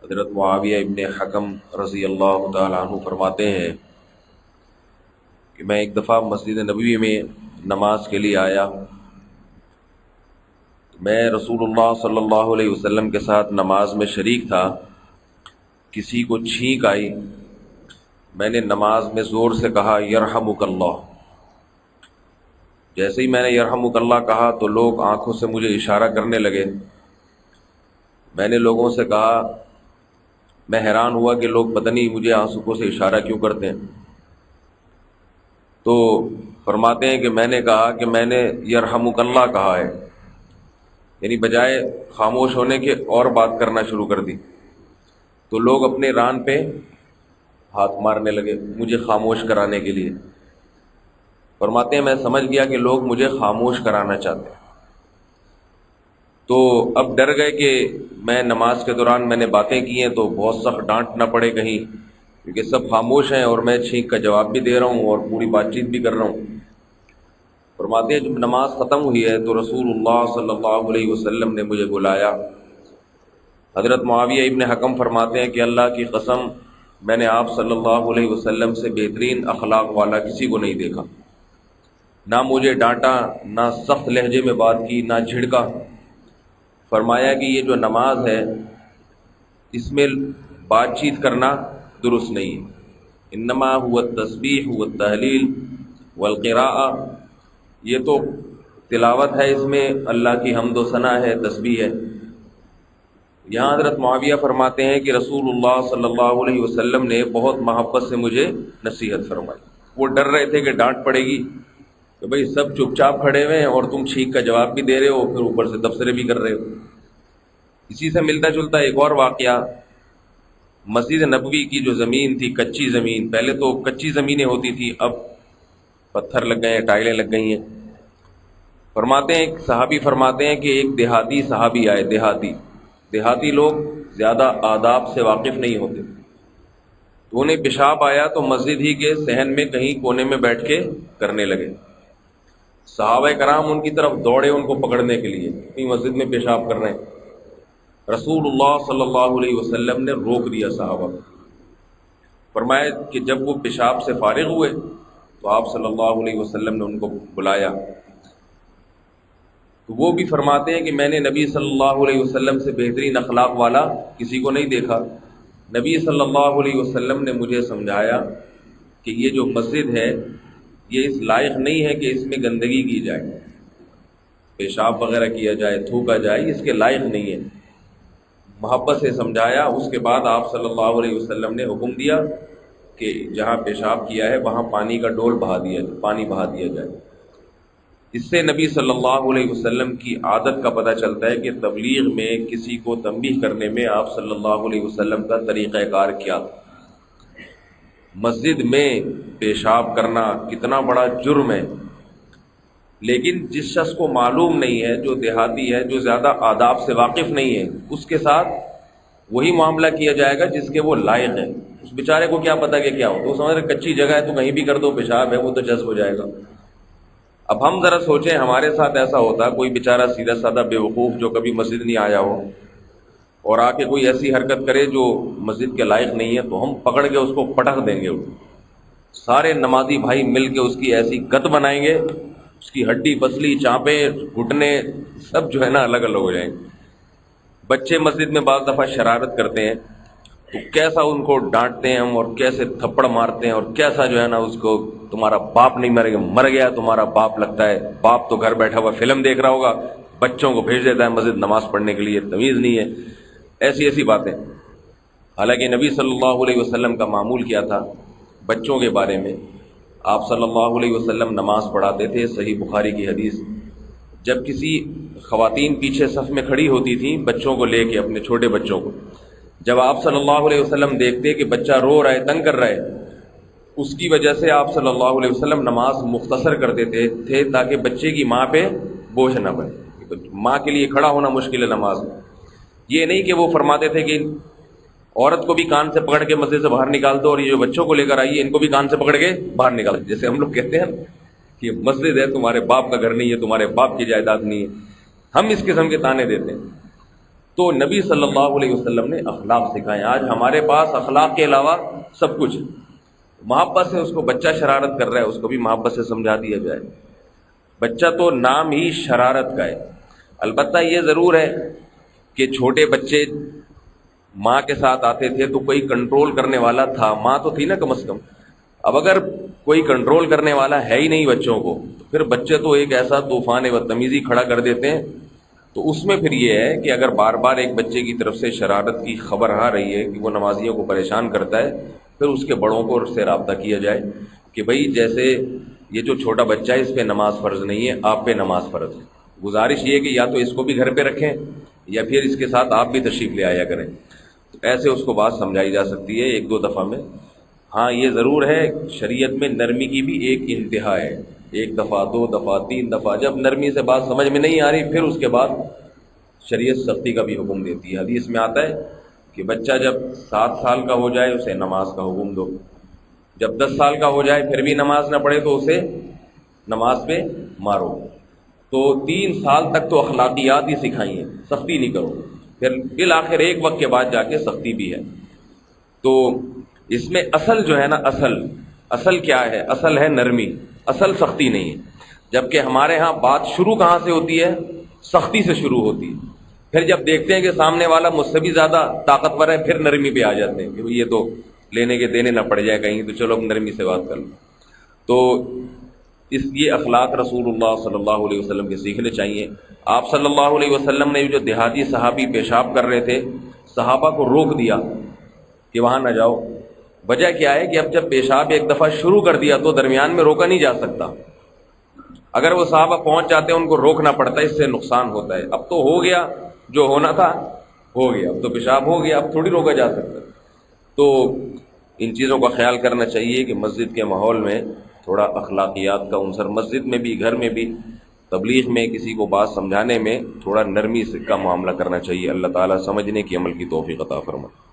حضرت معاویہ ابن حکم رضی اللہ تعالیٰ عنہ فرماتے ہیں کہ میں ایک دفعہ مسجد نبوی میں نماز کے لیے آیا، میں رسول اللہ صلی اللہ علیہ وسلم کے ساتھ نماز میں شریک تھا۔ کسی کو چھینک آئی، میں نے نماز میں زور سے کہا یرحمک اللہ۔ جیسے ہی میں نے یرحمک اللہ کہا تو لوگ آنکھوں سے مجھے اشارہ کرنے لگے۔ میں نے لوگوں سے کہا، میں حیران ہوا کہ لوگ پتہ نہیں مجھے آنکھوں سے اشارہ کیوں کرتے ہیں۔ تو فرماتے ہیں کہ میں نے کہا کہ میں نے یرحمک اللہ کہا ہے، یعنی بجائے خاموش ہونے کے اور بات کرنا شروع کر دی۔ تو لوگ اپنے ران پہ ہاتھ مارنے لگے مجھے خاموش کرانے کے لیے۔ فرماتے ہیں میں سمجھ گیا کہ لوگ مجھے خاموش کرانا چاہتے ہیں، تو اب ڈر گئے کہ میں نماز کے دوران میں نے باتیں کی ہیں تو بہت سخت ڈانٹ نہ پڑے کہیں، کیونکہ سب خاموش ہیں اور میں چھینک کا جواب بھی دے رہا ہوں اور پوری بات چیت بھی کر رہا ہوں۔ فرماتے ہیں جب نماز ختم ہوئی ہے تو رسول اللہ صلی اللہ علیہ وسلم نے مجھے بلایا۔ حضرت معاویہ ابن حکم فرماتے ہیں کہ اللہ کی قسم میں نے آپ صلی اللہ علیہ وسلم سے بہترین اخلاق والا کسی کو نہیں دیکھا۔ نہ مجھے ڈانٹا، نہ سخت لہجے میں بات کی، نہ جھڑکا۔ فرمایا کہ یہ جو نماز ہے اس میں بات چیت کرنا درست نہیں ہے، انما هو التسبیح والتحلیل والقراءہ، یہ تو تلاوت ہے، اس میں اللہ کی حمد و ثنا ہے، تسبیح ہے۔ یہاں حضرت معاویہ فرماتے ہیں کہ رسول اللہ صلی اللہ علیہ وسلم نے بہت محبت سے مجھے نصیحت فرمائی۔ وہ ڈر رہے تھے کہ ڈانٹ پڑے گی کہ بھئی سب چپ چاپ کھڑے ہوئے ہیں اور تم چھینک کا جواب بھی دے رہے ہو، پھر اوپر سے تبصرے بھی کر رہے ہو۔ اسی سے ملتا جلتا ایک اور واقعہ، مسجد نبوی کی جو زمین تھی، کچی زمین، پہلے تو کچی زمینیں ہوتی تھی، اب پتھر لگ گئے ہیں، ٹائلیں لگ گئی ہیں۔ فرماتے ہیں ایک صحابی فرماتے ہیں کہ ایک دیہاتی صحابی آئے، دیہاتی لوگ زیادہ آداب سے واقف نہیں ہوتے، تو انہیں پیشاب آیا تو مسجد ہی کے صحن میں کہیں کونے میں بیٹھ کے کرنے لگے۔ صحابہ کرام ان کی طرف دوڑے ان کو پکڑنے کے لیے، اتنی مسجد میں پیشاب کر رہے ہیں۔ رسول اللہ صلی اللہ علیہ وسلم نے روک دیا صحابہ کو۔ فرمایا کہ جب وہ پیشاب سے فارغ ہوئے تو آپ صلی اللہ علیہ وسلم نے ان کو بلایا، تو وہ بھی فرماتے ہیں کہ میں نے نبی صلی اللہ علیہ وسلم سے بہترین اخلاق والا کسی کو نہیں دیکھا۔ نبی صلی اللہ علیہ وسلم نے مجھے سمجھایا کہ یہ جو مسجد ہے یہ اس لائق نہیں ہے کہ اس میں گندگی کی جائے، پیشاب وغیرہ کیا جائے، تھوکا جائے، اس کے لائق نہیں ہے۔ محبت سے سمجھایا۔ اس کے بعد آپ صلی اللہ علیہ وسلم نے حکم دیا کہ جہاں پیشاب کیا ہے وہاں پانی کا ڈول بہا دیا جائے۔ اس سے نبی صلی اللہ علیہ وسلم کی عادت کا پتہ چلتا ہے کہ تبلیغ میں کسی کو تنبیہ کرنے میں آپ صلی اللہ علیہ وسلم کا طریقہ کار کیا تھا۔ مسجد میں پیشاب کرنا کتنا بڑا جرم ہے، لیکن جس شخص کو معلوم نہیں ہے، جو دیہاتی ہے، جو زیادہ آداب سے واقف نہیں ہے، اس کے ساتھ وہی معاملہ کیا جائے گا جس کے وہ لائق ہے۔ اس بیچارے کو کیا پتہ کہ کیا ہو، تو وہ سمجھ رہے کچی جگہ ہے تو کہیں بھی کر دو، پیشاب ہے وہ تو جذب ہو جائے گا۔ اب ہم ذرا سوچیں ہمارے ساتھ ایسا ہوتا، کوئی بیچارہ سیدھا سادہ بے وقوف جو کبھی مسجد نہیں آیا ہو اور آ کے کوئی ایسی حرکت کرے جو مسجد کے لائق نہیں ہے، تو ہم پکڑ کے اس کو پٹخ دیں گے۔ سارے نمازی بھائی مل کے اس کی ایسی گت بنائیں گے، اس کی ہڈی پسلی، چانپیں، گھٹنے سب جو ہے نا الگ الگ ہو جائیں گے۔ بچے مسجد میں بعض دفعہ شرارت کرتے ہیں تو کیسا ان کو ڈانٹتے ہیں ہم، اور کیسے تھپڑ مارتے ہیں، اور کیسا جو ہے نا اس کو تمہارا باپ نہیں مر گیا تمہارا باپ لگتا ہے، باپ تو گھر بیٹھا ہوا فلم دیکھ رہا ہوگا، بچوں کو بھیج دیتا ہے مسجد نماز پڑھنے کے لیے، تمیز نہیں ہے، ایسی باتیں۔ حالانکہ نبی صلی اللہ علیہ وسلم کا معمول کیا تھا بچوں کے بارے میں؟ آپ صلی اللہ علیہ وسلم نماز پڑھاتے تھے، صحیح بخاری کی حدیث، جب کسی خواتین پیچھے صف میں کھڑی ہوتی تھیں بچوں کو لے کے، اپنے چھوٹے بچوں کو، جب آپ صلی اللہ علیہ وسلم دیکھتے کہ بچہ رو رہا ہے، تنگ کر رہا ہے، اس کی وجہ سے آپ صلی اللہ علیہ وسلم نماز مختصر کر دیتے تھے تاکہ بچے کی ماں پہ بوجھ نہ بنے۔ ماں کے لیے کھڑا ہونا مشکل ہے نماز میں۔ یہ نہیں کہ وہ فرماتے تھے کہ عورت کو بھی کان سے پکڑ کے مسجد سے باہر نکال دو، اور یہ جو بچوں کو لے کر آئیے ان کو بھی کان سے پکڑ کے باہر نکال دو، جیسے ہم لوگ کہتے ہیں کہ مسجد ہے، تمہارے باپ کا گھر نہیں ہے، تمہارے باپ کی جائیداد نہیں ہے، ہم اس قسم کے تانے دیتے ہیں۔ تو نبی صلی اللہ علیہ وسلم نے اخلاق سکھائے. آج ہمارے پاس اخلاق کے علاوہ سب کچھ. محبت سے اس کو بچہ شرارت کر رہا ہے، اس کو بھی محبت سے سمجھا دیا جائے. بچہ تو نام ہی شرارت کا ہے. البتہ یہ ضرور ہے کہ چھوٹے بچے ماں کے ساتھ آتے تھے تو کوئی کنٹرول کرنے والا تھا، ماں تو تھی نا کم از کم. اب اگر کوئی کنٹرول کرنے والا ہے ہی نہیں بچوں کو، تو پھر بچے تو ایک ایسا طوفان بدتمیزی کھڑا کر دیتے ہیں. تو اس میں پھر یہ ہے کہ اگر بار بار ایک بچے کی طرف سے شرارت کی خبر آ رہی ہے کہ وہ نمازیوں کو پریشان کرتا ہے، پھر اس کے بڑوں کو اس سے رابطہ کیا جائے کہ بھئی جیسے یہ جو چھوٹا بچہ ہے اس پہ نماز فرض نہیں ہے، آپ پہ نماز فرض ہے. گزارش یہ ہے کہ یا تو اس کو بھی گھر پہ رکھیں یا پھر اس کے ساتھ آپ بھی تشریف لے آیا کریں. تو ایسے اس کو بات سمجھائی جا سکتی ہے ایک دو دفعہ میں. ہاں یہ ضرور ہے شریعت میں نرمی کی بھی ایک انتہا ہے. ایک دفعہ، دو دفعہ، تین دفعہ جب نرمی سے بات سمجھ میں نہیں آ رہی، پھر اس کے بعد شریعت سختی کا بھی حکم دیتی ہے. حدیث میں آتا ہے کہ بچہ جب 7 سال کا ہو جائے اسے نماز کا حکم دو، جب 10 سال کا ہو جائے پھر بھی نماز نہ پڑھے تو اسے نماز پہ مارو. تو 3 سال تک تو اخلاقیات ہی سکھائی ہیں، سختی نہیں کرو. پھر بالآخر ایک وقت کے بعد جا کے سختی بھی ہے. تو اس میں اصل جو ہے نا، اصل کیا ہے؟ اصل ہے نرمی، اصل سختی نہیں ہے. جبکہ ہمارے ہاں بات شروع کہاں سے ہوتی ہے؟ سختی سے شروع ہوتی ہے. پھر جب دیکھتے ہیں کہ سامنے والا مجھ سے بھی زیادہ طاقتور ہے، پھر نرمی پہ آ جاتے ہیں کہ یہ تو لینے کے دینے نہ پڑ جائے کہیں، تو چلو اب نرمی سے بات کر لو. تو یہ اخلاق رسول اللہ صلی اللہ علیہ وسلم کے سیکھنے چاہیے. آپ صلی اللہ علیہ وسلم نے جو دیہاتی صحابی پیشاب کر رہے تھے، صحابہ کو روک دیا کہ وہاں نہ جاؤ. وجہ کیا ہے کہ اب جب پیشاب ایک دفعہ شروع کر دیا تو درمیان میں روکا نہیں جا سکتا. اگر وہ صحابہ پہنچ جاتے ہیں ان کو روکنا پڑتا ہے، اس سے نقصان ہوتا ہے. اب تو ہو گیا جو ہونا تھا، ہو گیا، اب تو پیشاب ہو گیا، اب تھوڑی روکا جا سکتا. تو ان چیزوں کا خیال کرنا چاہیے کہ مسجد کے ماحول میں تھوڑا اخلاقیات کا عنصر، مسجد میں بھی، گھر میں بھی، تبلیغ میں کسی کو بات سمجھانے میں تھوڑا نرمی سے کا معاملہ کرنا چاہیے. اللہ تعالیٰ سمجھنے کی، عمل کی توفیق عطا فرمائے.